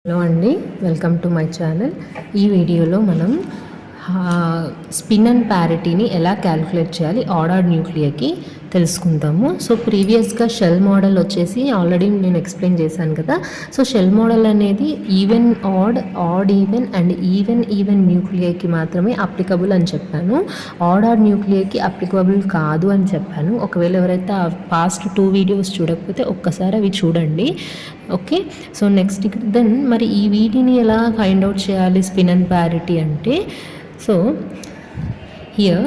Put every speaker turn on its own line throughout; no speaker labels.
Hello అండి, welcome to my channel. ఈ వీడియోలో మనం స్పిన్ అండ్ ప్యారిటీని ఎలా క్యాలిక్యులేట్ చేయాలి ఆర్డర్డ్ న్యూక్లియర్కి తెలుసుకుందాము. సో ప్రీవియస్గా షెల్ మోడల్ వచ్చేసి ఆల్రెడీ నేను ఎక్స్ప్లెయిన్ చేశాను కదా. సో షెల్ మోడల్ అనేది even odd even and even న్యూక్లియర్కి మాత్రమే అప్లికబుల్ అని చెప్పాను. ఆర్డర్డ్ న్యూక్లియర్కి అప్లికబుల్ కాదు అని చెప్పాను. ఒకవేళ ఎవరైతే పాస్ట్ 2 వీడియోస్ చూడకపోతే ఒక్కసారి అవి చూడండి. ఓకే, సో నెక్స్ట్ దెన్ మరి ఈ వీటిని ఎలా ఫైండ్ అవుట్ చేయాలి స్పిన్ అండ్ ప్యారిటీ అంటే, so here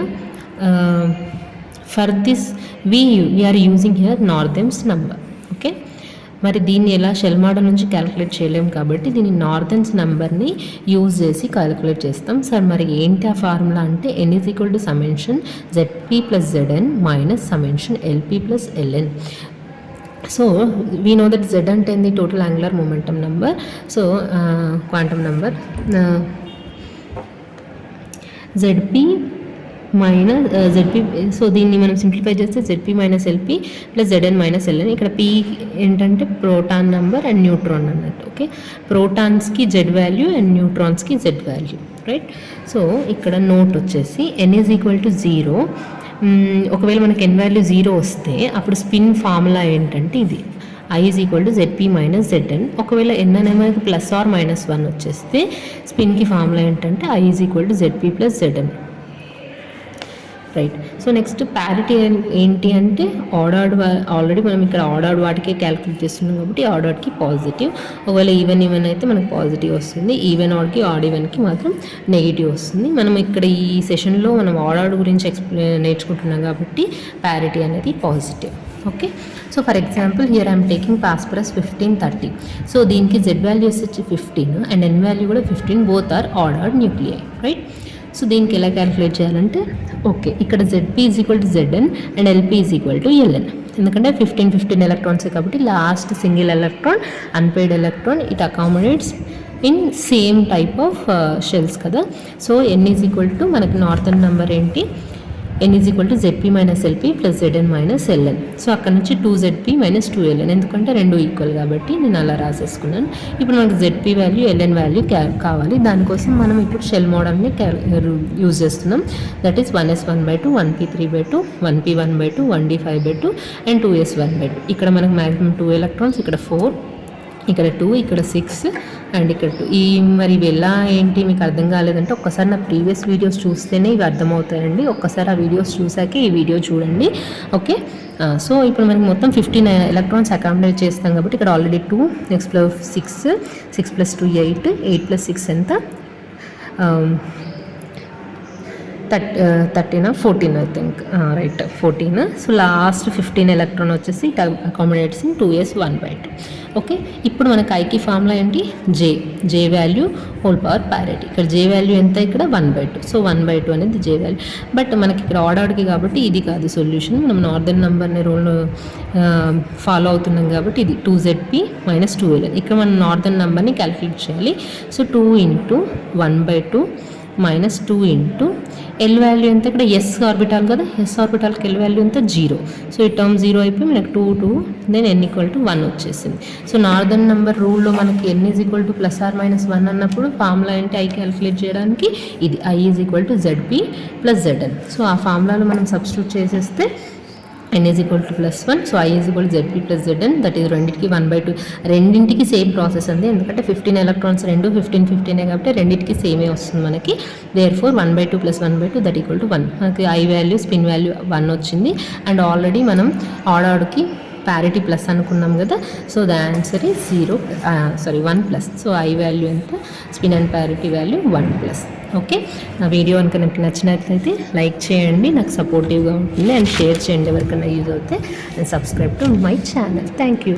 for this we are using here Northam's number. Okay, మరి దీన్ని ఎలా షెల్ మోడల్ నుంచి క్యాలిక్యులేట్ చేయలేము కాబట్టి దీన్ని నార్థన్స్ నెంబర్ని యూజ్ చేసి క్యాలిక్యులేట్ చేస్తాం. సార్ మరి ఏంటి ఆ ఫార్ములా అంటే n is equal to summation ZP plus ZN minus summation LP plus LN. So we know that Z అంటే ఏంది, total angular momentum number. So quantum number ZP minus ZP. So దీన్ని మనం simplify చేస్తే ZP minus LP plus ZN minus LN. ఇక్కడ P ఏంటంటే proton number and neutron అన్నట్టు. Okay, ప్రోటాన్స్కి Z value and న్యూట్రాన్స్కి Z వాల్యూ, రైట్. సో ఇక్కడ note వచ్చేసి n ఈజ్ ఈక్వల్ టు 0. ఒకవేళ మనకి n వాల్యూ 0 వస్తే అప్పుడు స్పిన్ ఫార్ములా ఏంటంటే ఇది I is equal to ZP minus ZN. ఒకవేళ n అనేది మనకి ప్లస్ ఆర్ మైనస్ 1 వచ్చేస్తే స్పిన్కి ఫార్ములా ఏంటంటే I is equal to ZP plus ZN, right. So next parity ఏంటి అంటే ఆల్రెడీ మనం ఇక్కడ ఆర్డర్డ్ వాటికే క్యాలిక్యులేట్ చేస్తున్నాం కాబట్టి ఆర్డర్డ్కి పాజిటివ్. ఒకవేళ ఈవెన్ అయితే మనకు పాజిటివ్ వస్తుంది, ఈవెన్ ఆడ్కి ఆడ్ ఈవెన్కి మాత్రం నెగిటివ్ వస్తుంది. మనం ఇక్కడ ఈ సెషన్లో మనం ఆర్డర్డ్ గురించి నేర్చుకుంటున్నాం కాబట్టి ప్యారిటీ అనేది positive. Okay, so for example here I'm taking phosphorus 1530. సో దీనికి Z వాల్యూ వచ్చి 15 అండ్ N వాల్యూ కూడా 15, both are ordered nuclei, right. So దీనికి ఎలా క్యాలిక్యులేట్ చేయాలంటే, ఓకే, ఇక్కడ ZP is equal to ZN and LP is equal to LN. ఎందుకంటే 15 ఎలక్ట్రాన్సే కాబట్టి last single electron unpaired electron it accommodates in same type of shells కదా. So N is equal to మనకి northern number ఏంటి, N is equal to ZP minus LP plus ZN minus LN. So అక్కడ నుంచి 2ZP minus 2LN, ఎందుకంటే రెండు equal కాబట్టి నేను అలా రాసేసుకున్నాను. ఇప్పుడు మనకు ZP వాల్యూ LN వాల్యూ కావాలి. దానికోసం మనం ఇప్పుడు షెల్ మోడల్ని యూజ్ చేస్తున్నాం. That is 1s1/2, 1p3/2, 1p1/2, 1d5/2 and 2s1/2. ఇక్కడ మనకు మ్యాక్సిమం 2 ఎలక్ట్రాన్స్, ఇక్కడ 4, ఇక్కడ 2, ఇక్కడ 6 అండ్ ఇక్కడ 2. ఈ మరి ఇవి ఎలా ఏంటి మీకు అర్థం కాలేదంటే ఒక్కసారి నా ప్రీవియస్ వీడియోస్ చూస్తేనే ఇవి అర్థమవుతాయండి. ఒక్కసారి ఆ వీడియోస్ చూసాకే ఈ వీడియో చూడండి. ఓకే, సో ఇప్పుడు మనకి మొత్తం 15 ఎలక్ట్రాన్స్ అకామిడేట్ చేస్తాం కాబట్టి ఇక్కడ already 2, next plus 6 plus 2 8, 8 plus 6 ఎంత 13 14 I think, right 14. So last 15 electron వచ్చేసి అకామిడేట్స్ ఇన్ 2s1/2. ఓకే, ఇప్పుడు మనకి ఐకి ఫార్ములా ఏంటి, J value whole power parity. ఇక్కడ J వాల్యూ ఎంత, ఇక్కడ 1/2. సో 1/2 అనేది J వాల్యూ. బట్ మనకి ఇక్కడ ఆర్డర్డ్కి కాబట్టి ఇది కాదు సొల్యూషన్. మనం నార్దర్న్ నెంబర్ని రూల్ ఫాలో అవుతున్నాం కాబట్టి ఇది 2ZP మైనస్ 2LN. ఇక్కడ మనం నార్దర్న్ నెంబర్ని క్యాలిక్యులేట్ చేయాలి. So 2 into 1/2 minus 2 into L value ఎంత, ఇక్కడ S ఆర్బిటాల్ కదా, S ఆర్బిటాల్కి L వాల్యూ ఎంత 0. సో ఈ టర్మ్ 0 అయిపోయి మనకు 2 దెన్ N ఈక్వల్ టు 1 వచ్చేసింది. సో నార్దర్న్ నెంబర్ రూల్లో మనకి N is equal to plus or minus 1 అన్నప్పుడు ఫార్ములా ఏంటి I క్యాలిక్యులేట్ చేయడానికి, ఇది I is equal to ZP plus ZN. So ఆ ఫార్ములాలో మనం సబ్స్టిట్యూట్ చేసేస్తే N is equal to plus 1. So I is equal to ZP plus ZN. That is రెండింటికి 1/2. రెండింటికి సేమ్ ప్రాసెస్ అండి, ఎందుకంటే 15 ఎలక్ట్రాన్స్ రెండు 15 కాబట్టి రెండింటికి సేమే వస్తుంది మనకి. Therefore 1/2 plus 1/2 that equal to 1. మనకి I వాల్యూ స్పిన్ వాల్యూ 1 వచ్చింది. అండ్ ఆల్రెడీ మనం ఆర్డర్డ్కి ప్యారిటీ ప్లస్ అనుకున్నాం కదా. So the answer is 1 plus. So I value ఎంత, spin and parity value 1 plus. Okay, నా వీడియో కనుక నాకు నచ్చినట్లయితే లైక్ చేయండి, నాకు సపోర్టివ్గా ఉంటుంది, అండ్ షేర్ చేయండి ఎవరికైనా యూజ్ అవుతే, and subscribe to my channel. Thank you.